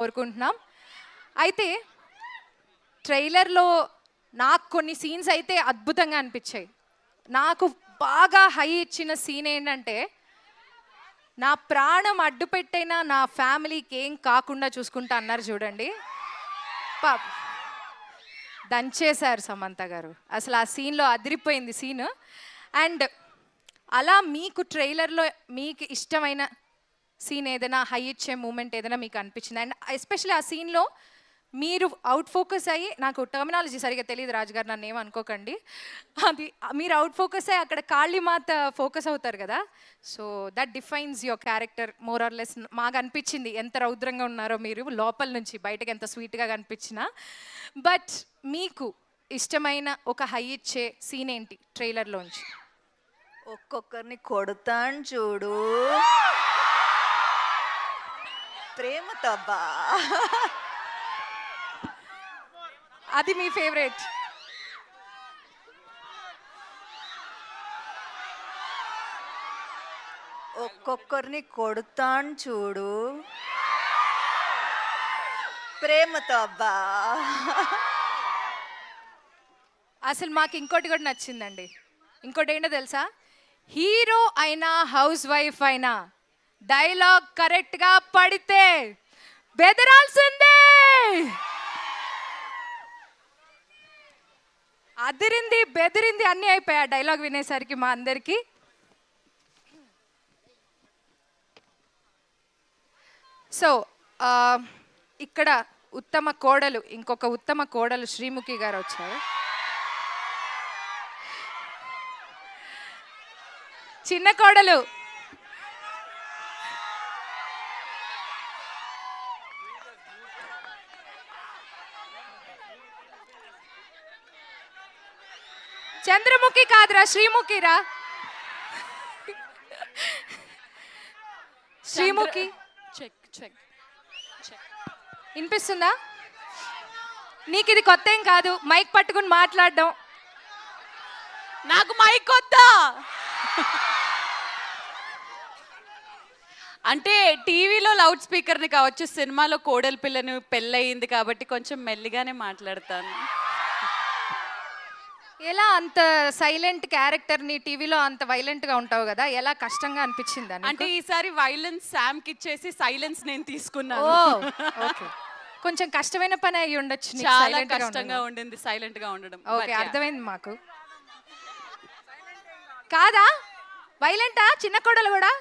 కోరుకుంటున్నాం. అయితే ట్రైలర్లో నాకు కొన్ని సీన్స్ అయితే అద్భుతంగా అనిపించాయి. నాకు బాగా హై ఇచ్చిన సీన్ ఏంటంటే, నా ప్రాణం అడ్డు పెట్టైనా నా ఫ్యామిలీకి ఏం కాకుండా చూసుకుంటా అన్నారు చూడండి. పాప దంచేశారు సమంత గారు. అసలు ఆ సీన్లో అదిరిపోయింది సీన్. అండ్ అలా మీకు ట్రైలర్లో మీకు ఇష్టమైన సీన్ ఏదైనా హై ఇచ్చే మూమెంట్ ఏదైనా మీకు అనిపించింది? అండ్ ఎస్పెషల్లీ ఆ సీన్లో మీరు అవుట్ ఫోకస్ అయ్యి, నాకు టర్మినాలజీ సరిగా తెలియదు రాజుగారు, నన్ను ఏమనుకోకండి, అది మీరు అవుట్ ఫోకస్ అయ్యి అక్కడ కాళీమాత ఫోకస్ అవుతారు కదా, so that defines your character more or less. మాకు అనిపించింది ఎంత రౌద్రంగా ఉన్నారో మీరు, లోపల నుంచి బయటకు ఎంత స్వీట్గా కనిపించినా. బట్ మీకు ఇష్టమైన ఒక హై ఇచ్చే సీన్ ఏంటి ట్రైలర్లోంచి? ఒక్కొక్కరిని కొడతాను చూడు, ప్రేమతో అబ్బా, అది మీ ఫేవరెట్? ఒక్కొక్కరిని కొడతాను చూడు, ప్రేమతో అబ్బా. అసలు మాకు ఇంకోటి కూడా నచ్చిందండి. ఇంకోటి ఏంటో తెలుసా? హీరో అయినా హౌస్ వైఫ్ అయినా డైలాగ్ కరెక్ట్గా పడితే బెదరాల్సిందే. అదిరింది బెదిరింది అన్నీ అయిపోయా డైలాగ్ వినేసరికి మా అందరికీ. సో ఇక్కడ ఉత్తమ కోడలు, ఇంకొక ఉత్తమ కోడలు శ్రీముఖి గారు వచ్చారు. చిన్న కోడలు చంద్రముఖి కాదురా, శ్రీముఖిరా. శ్రీముఖి వినిపిస్తుందా? నీకు ఇది కొత్త ఏం కాదు, మైక్ పట్టుకుని మాట్లాడడం. నాకు మైక్ వద్దా? అంటే టీవీలో లౌడ్ స్పీకర్ని కావచ్చు, సినిమాలో కోడలి పిల్లని పెళ్ళయింది కాబట్టి కొంచెం మెల్లిగానే మాట్లాడతాను. ఎలా అంత సైలెంట్ క్యారెక్టర్ని టీవీలో అంత వైలెంట్గా ఉంటావు కదా, ఎలా కష్టంగా అనిపించింది? అంటే ఈసారి వైలెన్స్ శామ్కి ఇచ్చేసి సైలెన్స్ నేను తీసుకున్నాను. ఓకే, కొంచెం కష్టమైన పని అయ్యి ఉండొచ్చు. చాలా కష్టంగా ఉండింది సైలెంట్ గా ఉండడం. ఓకే, అర్థమైంది మాకు. కాదా వైలెంటా చిన్న కోడలు కూడా?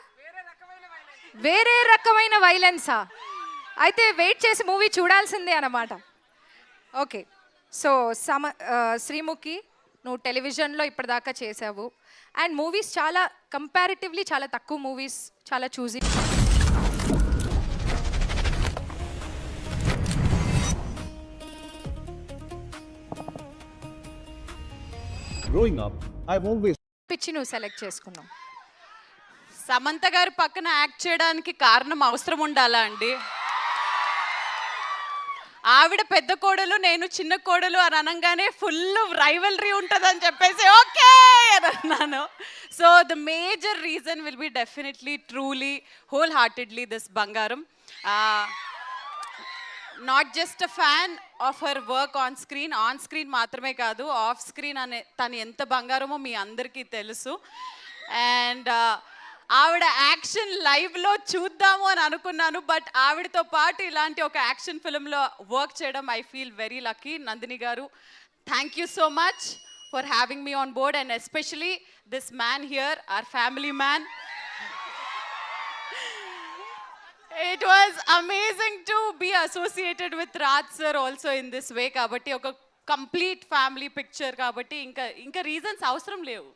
వేరే రకమైన వైలెన్సా? అయితే వెయిట్ చేసి మూవీ చూడాల్సిందే అన్నమాట. ఓకే, సో శ్రీముఖి, నువ్వు టెలివిజన్లో ఇప్పటిదాకా చేసావు అండ్ మూవీస్ చాలా కంపారిటివ్లీ చాలా తక్కువ మూవీస్ చాలా చూసి. Growing up, I've always పిచ్చి నువ్వు సెలెక్ట్ చేసుకున్నావు. సమంత గారి పక్కన యాక్ట్ చేయడానికి కారణం అవసరం ఉండాలా అండి? ఆవిడ పెద్ద కోడలు, నేను చిన్న కోడలు అని అనగానే ఫుల్ రైవల్రీ ఉంటుందని చెప్పేసి ఓకే అని అన్నాను. So the major reason will be definitely truly wholeheartedly this Bangaram. Not just a fan of her work on screen మాత్రమే కాదు, ఆఫ్ స్క్రీన్ అనే తను ఎంత బంగారమో మీ అందరికీ తెలుసు. అండ్ ఆవిడ యాక్షన్ లైవ్లో చూద్దాము అని అనుకున్నాను, బట్ ఆవిడతో పాటు ఇలాంటి ఒక యాక్షన్ ఫిల్మ్లో వర్క్ చేయడం I feel very lucky. Nandini garu, thank you so much for having me on board, and especially this man here, our family man. It was amazing to be associated with Raj sir also in this way. కాబట్టి ఒక complete family picture కాబట్టి ఇంకా reasons అవసరం లేవు.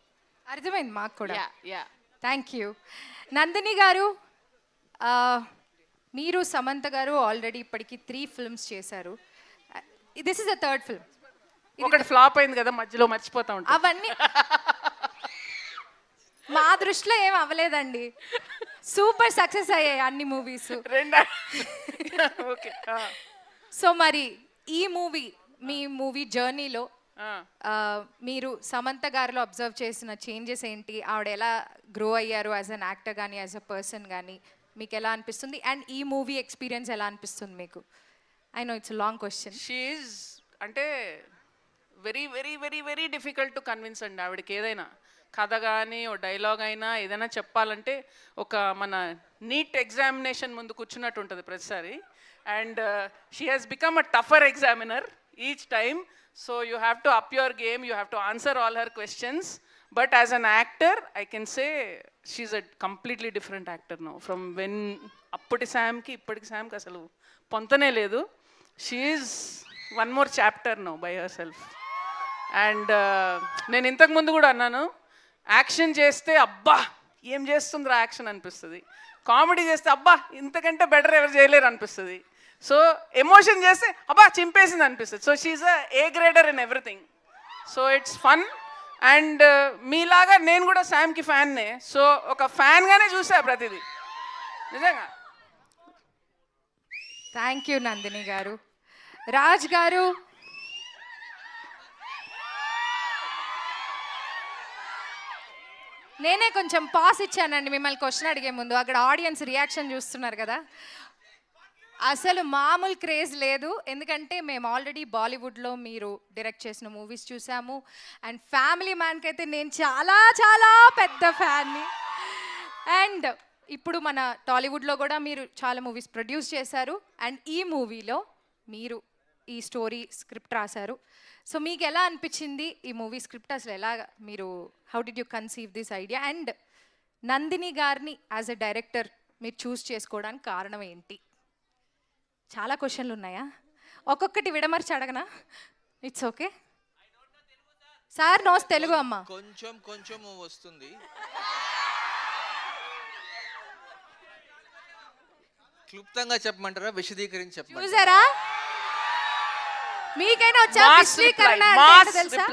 అర్థమైంది మాకు కూడా. Yeah thank you. Nandini గారు, మీరు సమంత గారు ఆల్రెడీ ఇప్పటికి 3 ఫిల్మ్స్ చేశారు. This is the third film. ఒకటి ఫ్లాప్ అయింది కదా, మధ్యలో మర్చిపోతా ఉంటాం. అవన్నీ మా దృష్టిలో ఏం అవ్వలేదండి, సూపర్ సక్సెస్ అయ్యాయి అన్ని మూవీస్. సో మరి ఈ మూవీ, మీ మూవీ జర్నీలో మీరు సమంత గారిలో అబ్జర్వ్ చేసిన చేంజెస్ ఏంటి? ఆవిడ ఎలా గ్రో అయ్యారు యాజ్ అన్ యాక్టర్ కానీ యాజ్ అ పర్సన్ కానీ మీకు ఎలా అనిపిస్తుంది అండ్ ఈ మూవీ ఎక్స్పీరియన్స్ ఎలా అనిపిస్తుంది మీకు? I know it's long question. She అంటే very very very very difficult to convince అండి. ఆవిడకి ఏదైనా కథ కానీ ఓ డైలాగ్ అయినా ఏదైనా చెప్పాలంటే ఒక మన నీట్ ఎగ్జామినేషన్ ముందు కూర్చున్నట్టు ఉంటుంది ప్రతిసారి. And she has become a tougher examiner each time. So you have to up your game, you have to answer all her questions. But as an actor I can say she's a completely different actor no. From when అప్పటి శామ్కి ఇప్పటికి శామ్కి అసలు పొంతనే లేదు. She's one more chapter no by herself. And నేను ఇంతకుముందు కూడా అన్నాను, యాక్షన్ చేస్తే అబ్బా ఏం చేస్తుందిరా యాక్షన్ అనిపిస్తుంది, కామెడీ చేస్తే అబ్బా ఇంతకంటే బెటర్ ఎవరు చేయలేరు అనిపిస్తుంది, సో ఎమోషన్ చేస్తే అబ్బా చింపేసింది అనిపిస్తుంది. So she's A grader in everything. So it's fun. And మీలాగా నేను కూడా శామ్కి ఫ్యాన్నే. సో ఒక ఫ్యాన్గానే చూసా ప్రతిదీ నిజంగా. థ్యాంక్ యూ నందిని గారు. రాజ్ గారు, నేనే కొంచెం పాస్ ఇచ్చానండి మిమ్మల్ని క్వశ్చన్ అడిగే ముందు. అక్కడ ఆడియన్స్ రియాక్షన్ చూస్తున్నారు కదా, అసలు మామూలు క్రేజ్ లేదు. ఎందుకంటే మేము ఆల్రెడీ బాలీవుడ్లో మీరు డైరెక్ట్ చేసిన మూవీస్ చూసాము. అండ్ ఫ్యామిలీ మ్యాన్కి అయితే నేను చాలా చాలా పెద్ద ఫ్యాన్ని. అండ్ ఇప్పుడు మన టాలీవుడ్లో కూడా మీరు చాలా మూవీస్ ప్రొడ్యూస్ చేశారు. అండ్ ఈ మూవీలో మీరు ఈ స్టోరీ స్క్రిప్ట్ రాశారు. సో మీకు ఎలా అనిపించింది ఈ మూవీ స్క్రిప్ట్? అసలు ఎలా మీరు how did you conceive this idea? And Nandini గారిని యాజ్ ఎ డైరెక్టర్ మీరు చూస్ చేసుకోవడానికి కారణం ఏంటి? చాలా క్వశ్చన్లు ఉన్నాయా? ఒక్కొక్కటి విడమర్చి అడగనా? It's okay sir. Knows Telugu అమ్మ కొంచెం కొంచెం వస్తుంది. క్లుప్తంగా చెప్పమంటారా, విశదీకరించి చెప్పమంటారా? చూసారా, మీకైనా వచ్చా విశ్వీకరణ అంటే ఏంటో తెలుసా?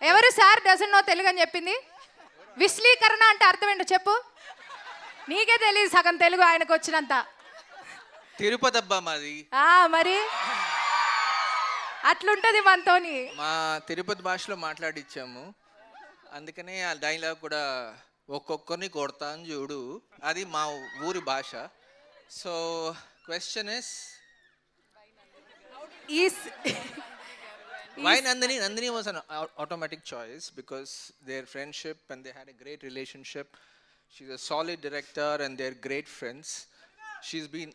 ఎవరు సార్ డజన్ నో తెలుగు అని చెప్పింది? విశ్వీకరణ అంటే అర్థం ఏంటో చెప్పు. నీకే తెలియదు సగం తెలుగు ఆయనకు వచ్చినంత. తిరుపతి అబ్బా మాది. మరి అట్లుంటది మనతోని. మా తిరుపతి భాషలో మాట్లాడిచ్చాము, అందుకనే ఆ డైలాగ్ కూడా ఒక్కొక్కరిని కొడతాను చూడు, అది మా ఊరి భాష. So question is why Nandini? Nandini was an automatic choice because their friendship and they had a great relationship. She's a solid director and they're great friends. She's been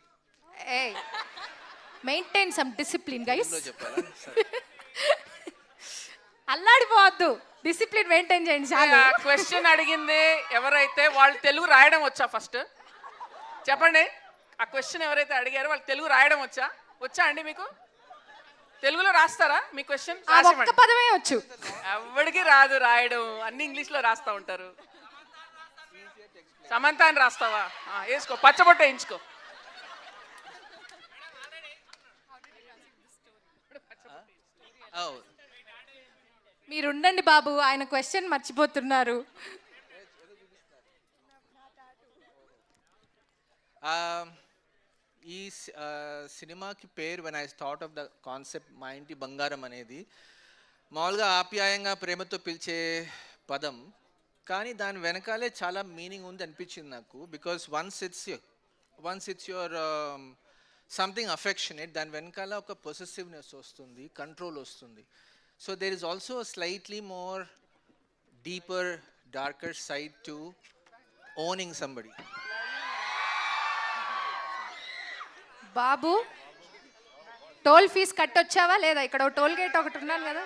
maintain some discipline guys. చెప్పాలా? అల్లాడిపోవద్దు, discipline maintain చేయండి చాలు. Question అడిగింది ఎవరైతే వాళ్ళు తెలుగు రాయడం వచ్చా? First చెప్పండి. ఆ క్వశ్చన్ ఎవరైతే అడిగారో వాళ్ళు తెలుగు రాయడం వచ్చా అండి? మీకు తెలుగులో రాస్తారా మీ క్వశ్చన్? ఒక్క పదమే వచ్చు. ఎవరికి రాదు రాయడం, అన్ని ఇంగ్లీష్లో రాస్తా ఉంటారు. సమంత అని రాస్తావా? వేసుకో, పచ్చబొట్ట వేయించుకో. మీరుండండి బాబు, ఆయన క్వశ్చన్ మర్చిపోతున్నారు. ఈ సినిమాకి పేరు when I thought of the concept మా ఇంటి బంగారం అనేది మామూలుగా ఆప్యాయంగా ప్రేమతో పిలిచే పదం, కానీ దాని వెనకాలే చాలా మీనింగ్ ఉంది అనిపించింది నాకు. Because once it's your something affectionate, దాని వెనకాల ఒక పొసెసివ్నెస్ వస్తుంది, కంట్రోల్ వస్తుంది. So there is also slightly more deeper darker side to owning somebody. బాబు, టోల్ ఫీజు కట్టొచ్చావా లేదా? ఇక్కడ టోల్ గేట్ ఒకటి ఉన్నాను కదా.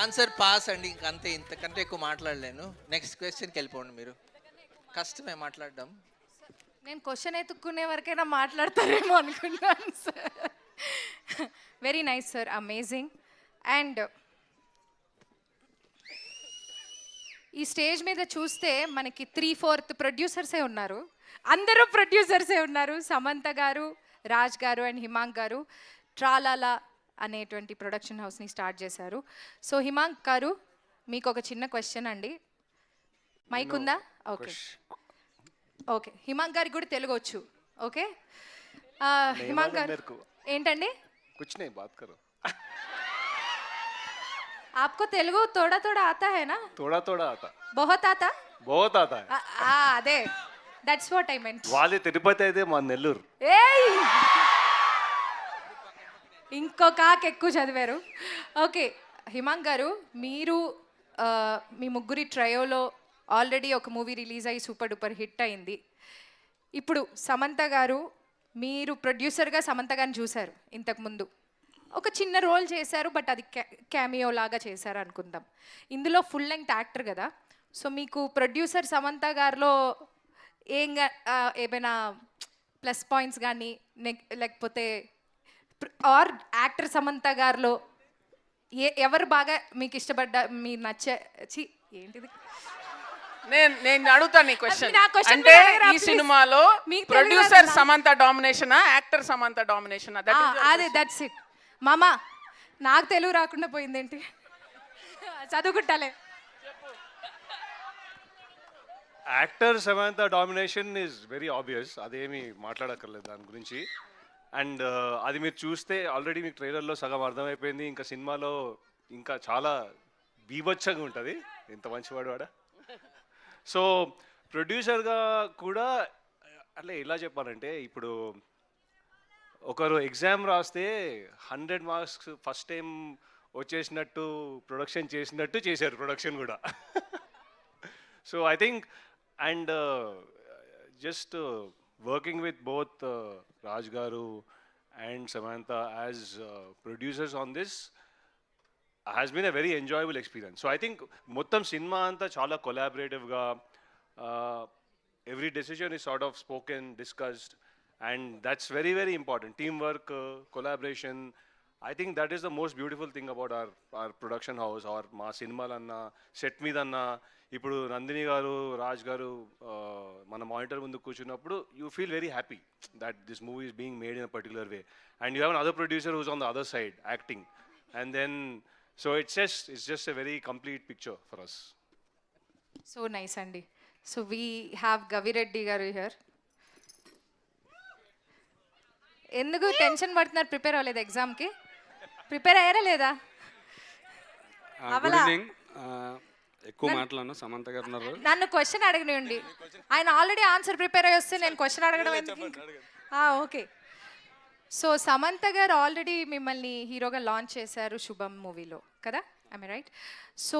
ఆన్సర్ పాస్ అండి, ఇంకంతే, ఇంతకంటే ఎక్కువ మాట్లాడలేను. నెక్స్ట్ క్వశ్చన్కి వెళ్ళిపోండి. మీరు కష్టమే మాట్లాడడం. నేను క్వశ్చన్ ఎత్తుక్కునే వరకైనా మాట్లాడతారేమో అనుకున్నాను sir. Very nice sir, amazing. And ఈ స్టేజ్ మీద చూస్తే మనకి 3/4 ప్రొడ్యూసర్సే ఉన్నారు. అందరూ ప్రొడ్యూసర్సే ఉన్నారు. సమంత గారు, రాజ్ గారు అండ్ హిమాంక్ గారు ట్రాలాలా అనేటువంటి ప్రొడక్షన్ హౌస్ని స్టార్ట్ చేశారు. సో హిమాంక్ గారు, మీకు ఒక చిన్న క్వశ్చన్ అండి. మైక్ ఉందా? ఓకే. ఓకే, హిమాంక్ గారికి కూడా తెలుగు వచ్చు. ఓకే, హిమాంక్ గారు ఏంటండి? कुछ नहीं बात करो. आपको तेलुगु थोड़ा थोड़ा आता है ना? थोड़ा थोड़ा आता. बहुत आता? बहुत आता है. అదే, దట్స్ వాట్ ఐ మెంట్. వాళ్ళది తిరుపతి అయితే మా నెల్లూరు. ఏయ్, ఇంకొక ఎక్కువ చదివారు. ఓకే, హిమాంక్ గారు, మీరు మీ ముగ్గురి ట్రయోలో ఆల్రెడీ ఒక మూవీ రిలీజ్ అయ్యి సూపర్ డూపర్ హిట్ అయింది. ఇప్పుడు సమంత గారు, మీరు ప్రొడ్యూసర్గా సమంత గారిని చూశారు ఇంతకుముందు. ఒక చిన్న రోల్ చేశారు, బట్ అది క్యామియో లాగా చేశారు అనుకుందాం. ఇందులో ఫుల్ లెంగ్త్ యాక్టర్ కదా, సో మీకు ప్రొడ్యూసర్ సమంత గారిలో ఏమైనా ప్లస్ పాయింట్స్ కానీ లేకపోతే ఆర్ యాక్టర్ సమంత గారిలో ఎవరు బాగా మీకు ఇష్టపడ్డ, మీరు నచ్చి ఏంటిది? నేను అడుగుతాను నీ క్వశ్చన్. నా question అంటే మీరు అడగరా, ఈ please? సినిమాలో మీకు ప్రొడ్యూసర్ తెలియదా? సమంత డామినేషనా, యాక్టర్ సమంత డామినేషనా? అదే, దట్స్ ఇట్. మామా, నాకు తెలుగు రాకుండా పోయిందేంటి? చదువుకుంటాలే. Actor Samantha domination is very obvious, అదేమి మాట్లాడక్కర్లేదు దాని గురించి. అండ్ అది మీరు చూస్తే ఆల్రెడీ మీకు ట్రైలర్లో సగం అర్థమైపోయింది. ఇంకా సినిమాలో ఇంకా చాలా బీభత్సంగా ఉంటుంది. ఎంత మంచివాడు వాడా. సో ప్రొడ్యూసర్గా కూడా అట్లా ఎలా చెప్పాలంటే, ఇప్పుడు ఒకరు ఎగ్జామ్ రాస్తే 100 మార్క్స్ ఫస్ట్ టైం వచ్చేసినట్టు ప్రొడక్షన్ చేసినట్టు చేశారు ప్రొడక్షన్ కూడా. So I think and just working with both Raj garu and Samantha as producers on this has been a very enjoyable experience. So I think మొత్తం సినిమా అంతా చాలా కొలాబరేటివ్గా, every decision is sort of spoken, discussed, and that's very, very important. Teamwork, collaboration. I think that is the most beautiful thing about our production house or మా సినిమాలన్నా set మీద అన్నా. ఇప్పుడు నందిని గారు, రాజ్ గారు మన మానిటర్ ముందు కూర్చున్నప్పుడు you feel very happy that this movie is being made in a particular way, and you have another producer who's on the other side acting, and then so it's just a very complete picture for us. So nice అండి. So we have Gavireddy గారు here. ఎందుకు tension పడుతున్నారు? Prepare అవ్వలేదు ఎగ్జామ్కి? Prepare అయ్యారా లేదా? Good evening. ఎక్కువ మాట్లాడను, సమంత గారు ఉన్నారు. నన్ను క్వశ్చన్ అడగనివ్వండి. ఆయన ఆల్రెడీ ఆన్సర్ ప్రిపేర్ అయ్యి వస్తే నేను క్వశ్చన్ అడగడం ఎందుకు? ఓకే. సో సమంత గారు ఆల్రెడీ మిమ్మల్ని హీరోగా లాంచ్ చేశారు శుభం మూవీలో కదా, ఐ రైట్? సో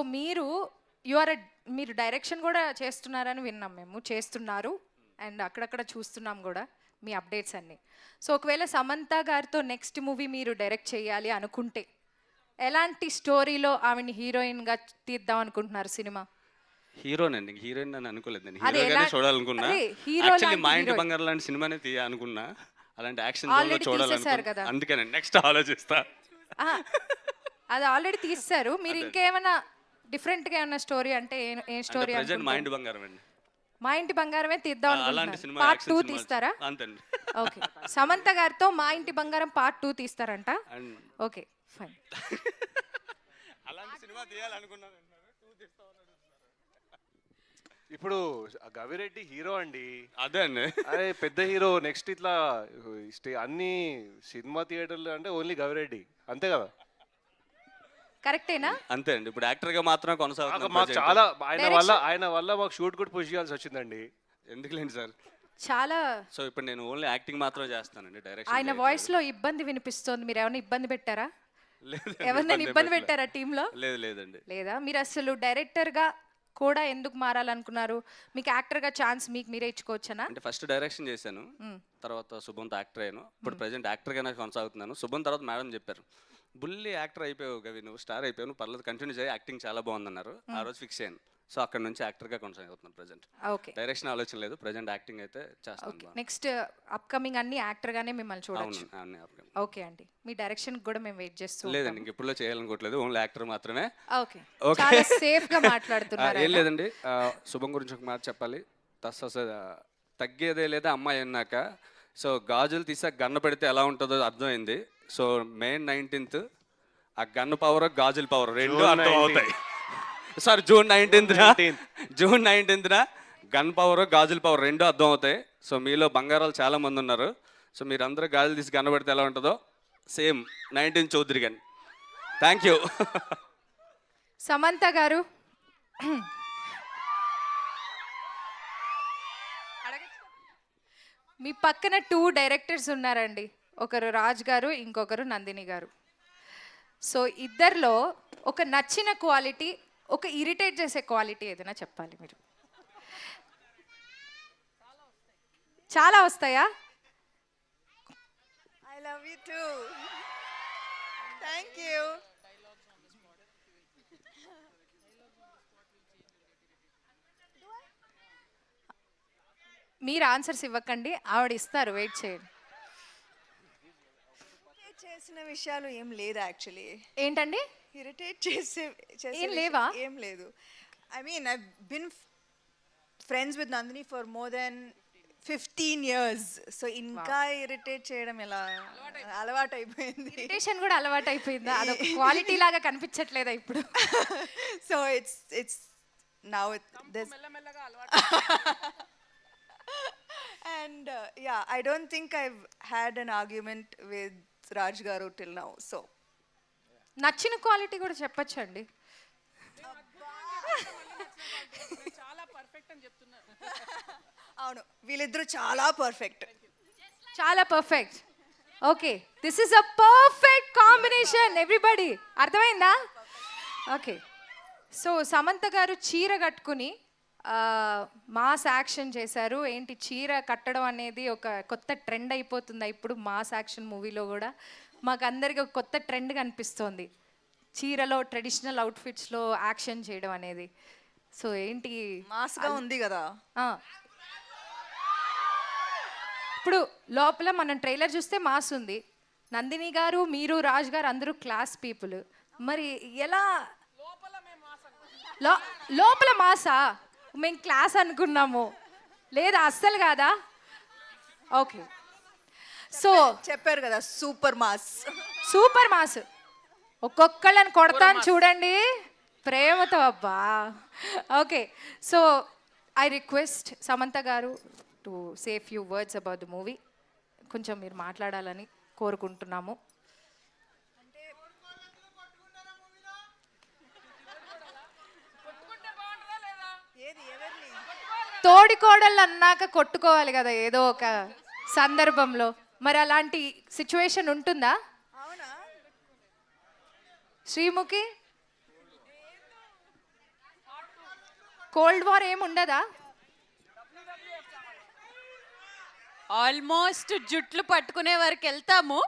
మీరు డైరెక్షన్ కూడా చేస్తున్నారని విన్నాం, మేము చేస్తున్నారు అండ్ అక్కడక్కడ చూస్తున్నాం కూడా మీ అప్డేట్స్ అన్నీ. సో ఒకవేళ సమంత గారితో నెక్స్ట్ మూవీ మీరు డైరెక్ట్ చేయాలి అనుకుంటే ఎలాంటి స్టోరీలో ఆమెని హీరోయిన్గా తీద్దాం అనుకుంటున్నారు సినిమా? హీరోనండి, హీరోయిన్ అని అనుకోలేదండి, అదే హీరోగానే ఎలా- చూడాలనుకున్నా. అదే, హీరో యాక్చువల్లీ లాంటి మా ఇంటి హీరోయిన్. బంగారం లాంటి సినిమానే అనుకున్నా, అలాంటి యాక్షన్ Already తీసేశారు చూడాలనుకున్నా. కదా. అందుకనే నెక్స్ట్ ఆలోచిస్తా. అది ఆల్రెడీ తీస్తారు. మీరు ఇంకేమైనా డిఫరెంట్గా ఏమైనా స్టోరీ అంటే ఏ స్టోరీ? ప్రెజెంట్ మా ఇంటి బంగారం అండి, మా ఇంటి బంగారమే తీద్దాం అలాంటి అనుకుంటున్నారు. సినిమా పార్ట్ 2 యాక్షన్ తీస్తారా? అంతండి. ఓకే, సమంత గారితో మా ఇంటి బంగారం పార్ట్ 2 తీస్తారంట. And okay, fine. అలాంటి సినిమా తీయాలనుకున్నాను. ఇప్పుడు గవిరెడ్డి హీరో అండి, అదే అండి. అదే పెద్ద హీరో. నెక్స్ట్ ఇట్లా అన్ని సినిమా థియేటర్లు అంటే ఓన్లీ గవిరెడ్డి, అంతే కదా? కరెక్టేనా? అంతే అండి. ఇప్పుడు యాక్టర్ గా మాత్రమే కొనసాగుతున్నాను. మాకు చాలా ఆయన వల్ల మాకు షూట్ కూడా పుష్ చేయాల్సి వచ్చిందండి. ఎందుకులేండి సార్. చాలా సో ఇప్పుడు నేను ఓన్లీ యాక్టింగ్ మాత్రమే చేస్తానండి, డైరెక్షన్. ఆయన వాయిస్ లో ఇబ్బంది వినిపిస్తోంది. మీరు ఎవరైనా ఇబ్బంది పెట్టారా? ఎవరినైనా ఇబ్బంది పెట్టారా టీంలో? లేదండి. లేదా? మీరు అసలు డైరెక్టర్గా కూడా ఎందుకు మారాలనుకున్నారు? మీకు యాక్టర్గా ఛాన్స్ మీకు మీరే ఇచ్చుకోవచ్చనా? అంటే ఫస్ట్ డైరెక్షన్ చేశాను, తర్వాత శుభంతో యాక్టర్ అయ్యాను. ఇప్పుడు ప్రెజెంట్ యాక్టర్గానే కొనసాగుతున్నాను. శుభం తర్వాత మేడం చెప్పారు, బుల్లి యాక్టర్ అయిపోయావు గవి, నువ్వు స్టార్ అయిపోయావు, నువ్వు పర్లేదు కంటిన్యూ చేయి, యాక్టింగ్ చాలా బాగుందన్నారు. ఆ రోజు ఫిక్స్ అయ్యాను. సో అక్కడ నుంచి యాక్టర్గా కొనసాగుతున్నాను ప్రెజెంట్. ఓకే, డైరెక్షన్ ఆలోచన లేదు, ప్రెజెంట్ యాక్టింగ్ అయితే చేస్తాను. నెక్స్ట్ అప్కమింగ్ అన్ని యాక్టర్గానే మిమ్మల్ని చూడొచ్చు. అవును. ఓకే అండి, మీ డైరెక్షన్ కూడా మేము వెయిట్ చేస్తూ లేదండి, ఇంకెప్పుడు చేయాలనుకోవట్లేదు, ఓన్లీ యాక్టర్ మాత్రమే. ఓకే, చాలా సేఫ్ గా మాట్లాడుతున్నారు. ఏం లేదండి, శుభం గురించి ఒక మాట చెప్పాలి. తగ్గేదే లేదా అమ్మాయి అన్నాక. సో గాజులు తీసాక గన్న పెడితే ఎలా ఉంటుందో అర్థమైంది. సో మే 19th ఆ గన్న పవర్ గాజుల పవర్ రెండు అర్థం అవుతాయి. Sorry, June 19th gun power గాజుల పవర్ రెండు అర్థం అవుతాయి. సో మీలో బంగారాలు చాలా మంది ఉన్నారు. సో మీరందరూ గాజులు తీసి కనబడితే ఎలా ఉంటుందో సేమ్ 19 చౌదరి గాని. Thank you. సమంత గారు మీ పక్కన 2 డైరెక్టర్స్ ఉన్నారండి. ఒకరు రాజ్ గారు, ఇంకొకరు నందిని గారు. సో ఇద్దరిలో ఒక నచ్చిన క్వాలిటీ, ఒక ఇరిటేట్ చేసే క్వాలిటీ ఏదైనా చెప్పాలి మీరు. చాలా వస్తాయా? I love you two. Thank you. మీరు ఆన్సర్స్ ఇవ్వకండి, ఆవిడ ఇస్తారు, వెయిట్ చేయండి. చేసిన విషయాలు ఏం లేదు యాక్చువల్లీ. ఏంటండి? ఇరిటేట్ చేసే ఏం లేవా? ఏం లేదు. I mean I been friends with Nandini for more than 15 years. So ఇంకా ఇరిటేట్ చేయడం ఎలా అలవాటు అయిపోయింది. ఇరిటేషన్ కూడా అలవాటు అయిపోయిందా? అదొక క్వాలిటీ లాగా కనిపించట్లేదా ఇప్పుడు? So it's now this and yeah, I don't think I've had an argument with Raj garu till now. So నచ్చిన క్వాలిటీ కూడా చెప్పొచ్చండి. అవును, వీళ్ళిద్దరూ చాలా పర్ఫెక్ట్. చాలా perfect. Okay, this is a perfect combination everybody. అర్థమైందా? ఓకే, సో సమంత గారు చీర కట్టుకుని మాస్ యాక్షన్ చేశారు. ఏంటి చీర కట్టడం అనేది ఒక కొత్త ట్రెండ్ అయిపోతుందా ఇప్పుడు మాస్ యాక్షన్ మూవీలో కూడా? మాకు అందరికీ ఒక కొత్త ట్రెండ్ కనిపిస్తోంది, చీరలో ట్రెడిషనల్ అవుట్ఫిట్స్లో యాక్షన్ చేయడం అనేది. సో ఏంటి మాస్గా ఉంది కదా. ఇప్పుడు లోపల మనం ట్రైలర్ చూస్తే మాస్ ఉంది. నందిని గారు, మీరు, రాజ్ గారు అందరూ క్లాస్ పీపుల్. మరి ఎలా లోపల మాసా? మేము క్లాస్ అనుకున్నాము. లేదా అస్సలు కాదా? ఓకే, సో చెప్పారు కదా సూపర్ మాస్. Super mass. ఒక్కొక్కళ్ళని కొడతాను చూడండి ప్రేమతో. అబ్బా. Okay, so I request Samantha garu to say few words about the movie. కొంచెం మీరు మాట్లాడాలని కోరుకుంటున్నాము. తోడి కోడళ్ళు అన్నాక కొట్టుకోవాలి కదా ఏదో ఒక సందర్భంలో. మరి అలాంటి సిచ్యువేషన్ ఉంటుందా శ్రీముఖి? కోల్డ్ వార్ ఏమి ఉండదా? ఆల్మోస్ట్ జుట్లు పట్టుకునే వరకు వెళ్తాము,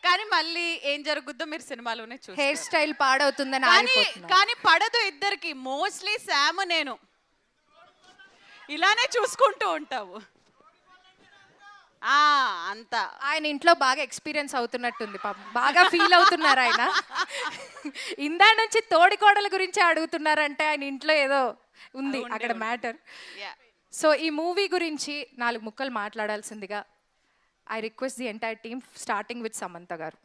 కానీ మళ్ళీ ఏం జరుగుద్దో మీరు సినిమాలోనే చూస్తారు. హెయిర్ స్టైల్ పాడవుతుందని కానీ పడదు ఇద్దరికి. మోస్ట్లీ శామ్ నేను ఇలానే చూసుకుంటూ ఉంటావు. అంతా ఆయన ఇంట్లో బాగా ఎక్స్పీరియన్స్ అవుతున్నట్టుంది, పాపం బాగా ఫీల్ అవుతున్నారు ఆయన. ఇందా నుంచి తోడి కోడల గురించి అడుగుతున్నారంటే ఆయన ఇంట్లో ఏదో ఉంది అక్కడ మ్యాటర్. సో ఈ మూవీ గురించి 4 ముక్కలు మాట్లాడాల్సిందిగా I request the entire team starting with Samantha garu.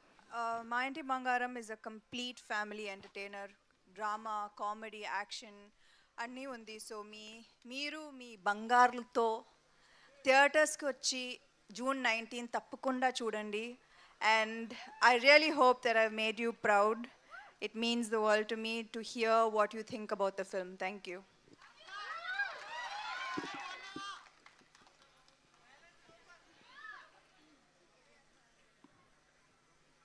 Maa Inti Bangaram is a complete family entertainer. Drama, comedy, action అన్నీ ఉంది. సో మీరు మీ బంగారులతో థియేటర్స్కి వచ్చి June 19 తప్పకుండా చూడండి. And I really hope that I made you proud. It means the world to me to hear what you think about the film. Thank you.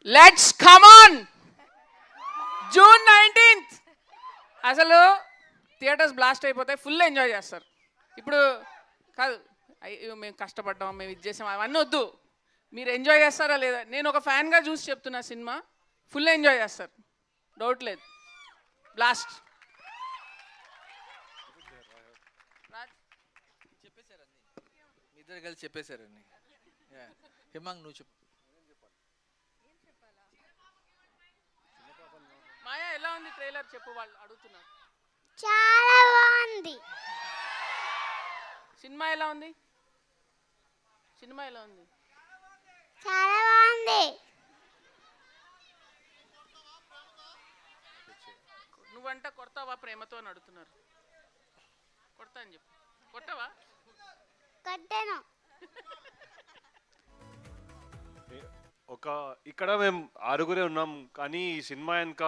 Let's come on. June 19th అసలు theatres blast అయిపోతాయి, full enjoy చేస్తారు. ఇప్పుడు కాదు అయ్యో మేము కష్టపడ్డాం, మేము ఇది చేసాం అవన్నీ వద్దు. మీరు ఎంజాయ్ చేస్తారా లేదా? నేను ఒక ఫ్యాన్గా చూసి చెప్తున్నా, సినిమా ఫుల్ ఎంజాయ్ చేస్తారు, డౌట్ లేదు. బ్లాస్ట్. మీ ఇద్దరు కలిసి చెప్పేశారండి. హిమాంగ్ నువ్వు చెప్పు. మాయా ఎలా ఉంది ట్రైలర్ చెప్పు, వాళ్ళు అడుగుతున్నారు. చాలా బాగుంది. సినిమా ఎలా ఉంది? సినిమా ఎలా ఉంది? చాలా బాగుంది. నువ్వంట కొడతావా ప్రేమతో అని అడుగుతున్నారు. కొడతా అని చెప్పు. కొట్టవా? కొట్టాను. ఇక్కడ మేము ఆరుగురే ఉన్నాం, కానీ ఈ సినిమా వెనుక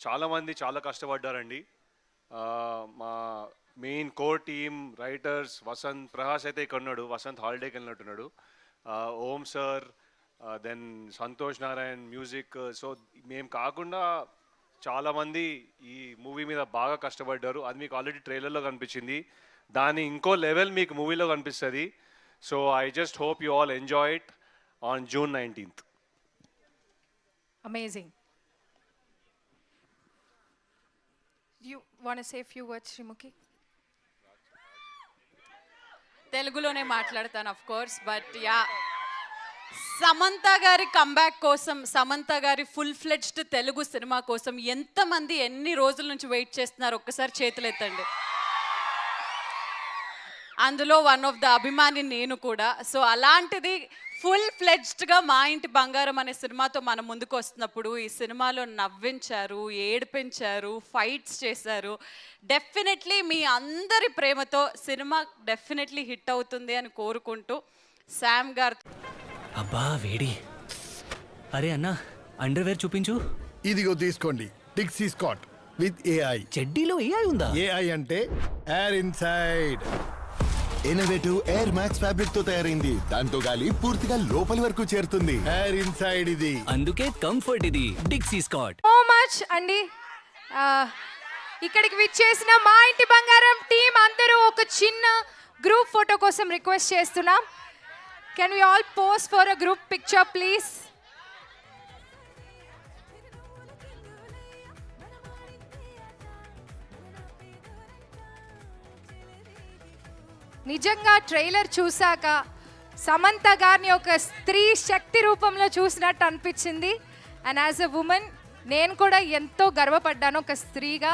చాలామంది చాలా కష్టపడ్డారండి. మా main core team writers Vasanth Prahas అయితే ఇక్కడ ఉన్నాడు, వసంత్ హాలిడేకి వెళ్ళినట్టున్నాడు. Om sir, then Santhosh Narayan music. So మేము కాకుండా చాలామంది ఈ మూవీ మీద బాగా కష్టపడ్డారు. అది మీకు ఆల్రెడీ ట్రైలర్లో కనిపించింది. దాని ఇంకో లెవెల్ మీకు మూవీలో కనిపిస్తుంది. So I just hope you all enjoy it on June 19th. Amazing. You want to say few words Sreemukhi? తెలుగులోనే మాట్లాడతాను of course, but yeah, Samantha గారి కంబ్యాక్ కోసం, సమంత గారి ఫుల్ ఫ్లెడ్జ్డ్ తెలుగు సినిమా కోసం ఎంతమంది ఎన్ని రోజుల నుంచి వెయిట్ చేస్తున్నారు ఒక్కసారి చేతులు ఎత్తండి. అందులో వన్ ఆఫ్ ద అభిమాని నేను కూడా. సో అలాంటిది ఫుల్ ఫ్లెడ్జ్డ్గా మా ఇంటి బంగారం అనే సినిమాతో మన ముందుకు వస్తున్నప్పుడు ఈ సినిమాలో నవ్వించారు, ఏడిపించారు, ఫైట్స్ చేశారు. డెఫినెట్లీ మీ అందరి ప్రేమతో సినిమా డెఫినెట్లీ హిట్ అవుతుంది అని కోరుకుంటూ శామ్ గారు. అబ్బా వేడి. అరే అన్నా, అండర్వేర్ చూపించు. ఇదిగో తీసుకోండి, డిక్సీ స్కాట్ విత్ ఏఐ. చెడ్డీలో ఏఐ ఉందా? ఏఐ అంటే air inside. Innovative air max fabric తో తయారైంది. దాంతో గాలి పూర్తిగా లోపలి వరకు చేరుతుంది. ఎయిర్ ఇన్సైడ్ ఇది. అందుకే కంఫర్ట్ ఇది డిక్సీ స్కాట్. సో మచ్ అండి. ఇక్కడికి విచ్చేసిన మా ఇంటి బంగారం టీం అందరూ ఒక చిన్న గ్రూప్ ఫోటో కోసం రిక్వెస్ట్ చేస్తున్నాం. Can we all pose for a group picture please? నిజంగా ట్రైలర్ చూశాక సమంత గారిని ఒక స్త్రీ శక్తి రూపంలో చూసినట్టు అనిపించింది. అండ్ యాజ్ ఎ ఉమెన్ నేను కూడా ఎంతో గర్వపడ్డాను ఒక స్త్రీగా.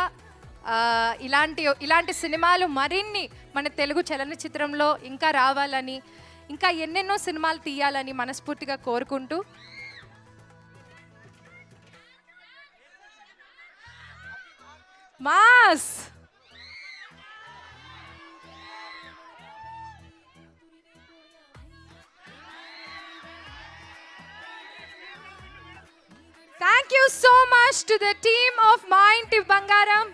ఇలాంటి సినిమాలు మరిన్ని మన తెలుగు చలనచిత్రంలో ఇంకా రావాలని, ఇంకా ఎన్నెన్నో సినిమాలు తీయాలని మనస్ఫూర్తిగా కోరుకుంటూ mass Thank you so much to the team of Ma Inti Bangaram.